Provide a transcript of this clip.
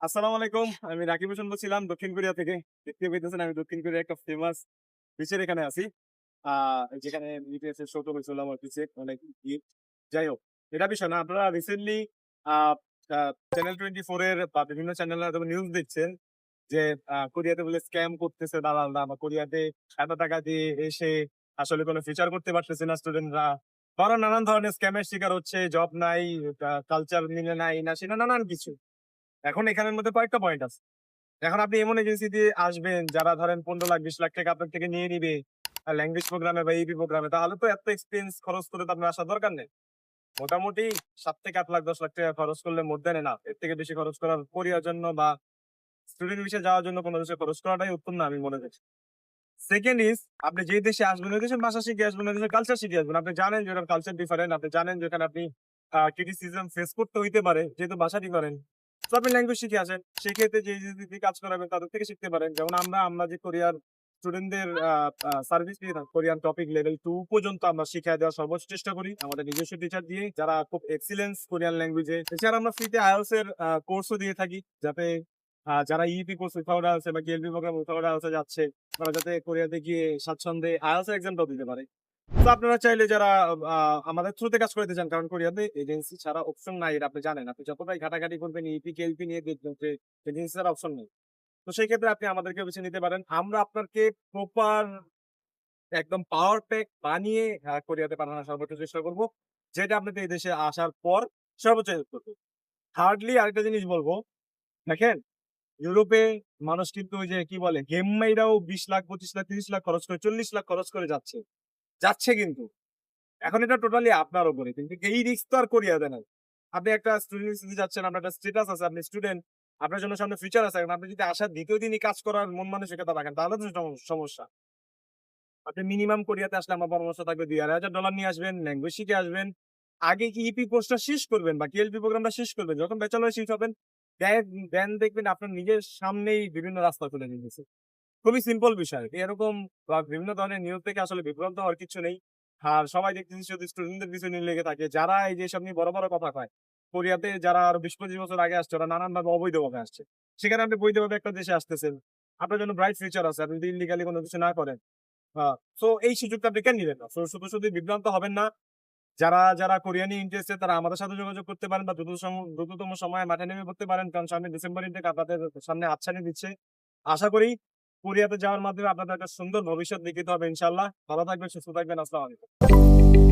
আসসালামু আলাইকুম। আমি রাকিব হোসেন বলছিলাম দক্ষিণ কোরিয়া থেকে। দেখতে পেতেছেন আমি দক্ষিণ কোরিয়ার একটা ফেমাস বিচের এখানে আছি। আ যেখানে BTS এর শো টো হইছিল আমার বিচে অনেক ভিড়। যাই হোক, এটা বিষয় না। আপনারা রিসেন্টলি আ আ চ্যানেল 24 এর বা বিভিন্ন চ্যানেলে হয়তোবা নিউজ দেখছেন যে কোরিয়াতে বলে স্ক্যাম করতেছে দালালরা বা কোরিয়াতে এত টাকা দিয়ে এসে আসলে কোনো ফিউচার করতে পারতেছে না স্টুডেন্টরা। বা আরো নানান ধরনের স্ক্যামের শিকার হচ্ছে, জব নাই, কালচার মিলে না, এই না সেটা নানান কিছু। এখন এখানের মধ্যে কয়েকটা পয়েন্ট আছে। এখন আপনি এমন এজেন্সি দিয়ে আসবেন যারা ধরেন ১৫ লাখ ২০ লাখ টাকা আপনার থেকে নিয়ে নিবে ল্যাঙ্গুয়েজ প্রোগ্রামে বা ইপি প্রোগ্রামে, তাহলে তো এত এক্সপেন্স খরচ করে তো আপনার আসার দরকার নেই। মোটামুটি ৭ থেকে ৮ লাখ ১০ লাখ টাকা খরচ করলে মোর দ্যান এনাফ। এর থেকে বেশি খরচ করার কোরিয়ার জন্য বা স্টুডেন্ট ভিসায় যাওয়ার জন্য কোন দেশে খরচ করাটাই উত্তম না আমি মনে করি। সেকেন্ড ইস আপনি যে দেশে আসবেন ওই দেশের ভাষা শিখে আসবেন, ওই দেশের কালচার শিখে আসবেন। আপনি জানেন যে ওটার কালচার ডিফারেন্ট। আপনি জানেন যে ওখানে আপনি ক্রিটিসিজম ফেস করতে হইতে পারে যেহেতু ভাষা ডিফারেন্ট। তো আপনি ল্যাঙ্গুয়েজ শিখে আসেন। সেক্ষেত্রে যে এজেন্সি দিয়ে কাজ করাবেন তাদের থেকে শিখতে পারেন। যেমন আমরা যে কোরিয়ার স্টুডেন্টদের আ আ সার্ভিস দিয়ে থাকি, কোরিয়ান টপিক লেভেল 2 পর্যন্ত আমরা শিখায় দেওয়ার সর্বোচ্চ চেষ্টা করি। আমাদের নিজস্ব টিচার দিয়ে যারা খুব এক্সিলেন্স কোরিয়ান ল্যাঙ্গুয়েজে। এছাড়া আমরা ফ্রিতে IELTS এর কোর্সও দিয়ে থাকি। যাতে যারা ইপি কোর্স উইথআউট IELTS বা কেএলবি প্রোগ্রাম উইথআউট IELTS এ যাচ্ছে তারা যাতে কোরিয়াতে গিয়ে স্বাচ্ছন্দ্যে IELTS এর এক্সামটাও দিতে পারে। তো আপনারা চাইলে যারা আ আমাদের থ্রুতে কাজ করাইতে চান, কারণ কোরিয়াতে এজেন্সি ছাড়া অপশন নাই, এটা আপনি জানেন। আপনি যতটাই ঘাটাঘাটি করবেন ইপি, কেএলপি নিয়ে দেখবেন যে এজেন্সি ছাড়া অপশন নেই। তো সেই ক্ষেত্রে আপনি আমাদেরকেও বেছে নিতে পারেন। আমরা আপনাকে প্রপার একদম পাওয়ার প্যাক বানিয়ে কোরিয়াতে পাঠানোর সর্বোচ্চ চেষ্টা করব। যেটা আপনাদের এই দেশে আসার পর সর্বোচ্চ হেল্প করবে। থার্ডলি আরেকটা জিনিস বলব, দেখেন ইউরোপে মানুষ কিন্তু ওই যে কি বলে গেম মাইরাও ২০ লাখ, ২৫ লাখ, ৩০ লাখ খরচ করে ৪০ লাখ খরচ করে যাচ্ছে। যাচ্ছে কিন্তু। এখন এটা টোটালি আপনার উপরে। কিন্তু এই রিস্ক তো আর কোরিয়াতে নাই। আপনি একটা স্টুডেন্ট ভিসাতে যাচ্ছেন, আপনার একটা স্ট্যাটাস আছে, আপনি স্টুডেন্ট, আপনার জন্য সামনে ফিউচার আছে। এখন আপনি যদি আসার ২য় দিনই কাজ করার মন মানসিকতা রাখেন তাহলে তো সমস্যা। আপনি মিনিমাম কোরিয়াতে আসলে আমার পরামর্শ থাকবে $২,৫০০ নিয়ে আসবেন, ল্যাঙ্গুয়েজ শিখে আসবেন। আগে কি ইপি কোর্সটা শেষ করবেন বা কেএলপি প্রোগ্রামটা শেষ করবেন। যখন ব্যাচেলর শিট হবেন, দেন দেন দেখবেন আপনার নিজের সামনেই বিভিন্ন রাস্তা খুলে গেছে। খুবই সিম্পল বিষয়। এরকম বিভিন্ন ধরনের নিউজ থেকে আসলে বিভ্রান্ত হওয়ার কিছু নেই। আর সবাই দেখতেছি শুধু স্টুডেন্টদের পিছনে লেগে থাকে। যারা এই যে এসব নিয়ে বড়, বড় কথা কয়। কোরিয়াতে যারা আরো ২০-২৫ বছর আগে আসছে ওরা নানানভাবে অবৈধভাবে আসছে। সেখানে আপনি বৈধভাবে একটা দেশে আসতেছেন। আপনার জন্য ব্রাইট ফিউচার আছে। আপনি যদি ইল্লিগালি কোন কিছু না করেন। আ সো এই সুযোগটা আপনি কেন নিবেন না? সো শুধু বিভ্রান্ত হবেন না। যারা কোরিয়া নিয়ে ইন্টারেস্টেড তারা আমাদের সাথে যোগাযোগ করতে পারেন বা দ্রুততম সময়ে মাঠে নেমে পড়তে পারেন। কারণ সামনে ডিসেম্বর ইনটেক আপনাদের সামনে হাতছানি দিচ্ছে। আশা করি কোরিয়াতে যাওয়ার মাধ্যমে আপনাদের একটা সুন্দর ভবিষ্যৎ লিখিত হবে ইনশাআল্লাহ। ভালো থাকবেন, সুস্থ থাকবেন। আসসালামু আলাইকুম।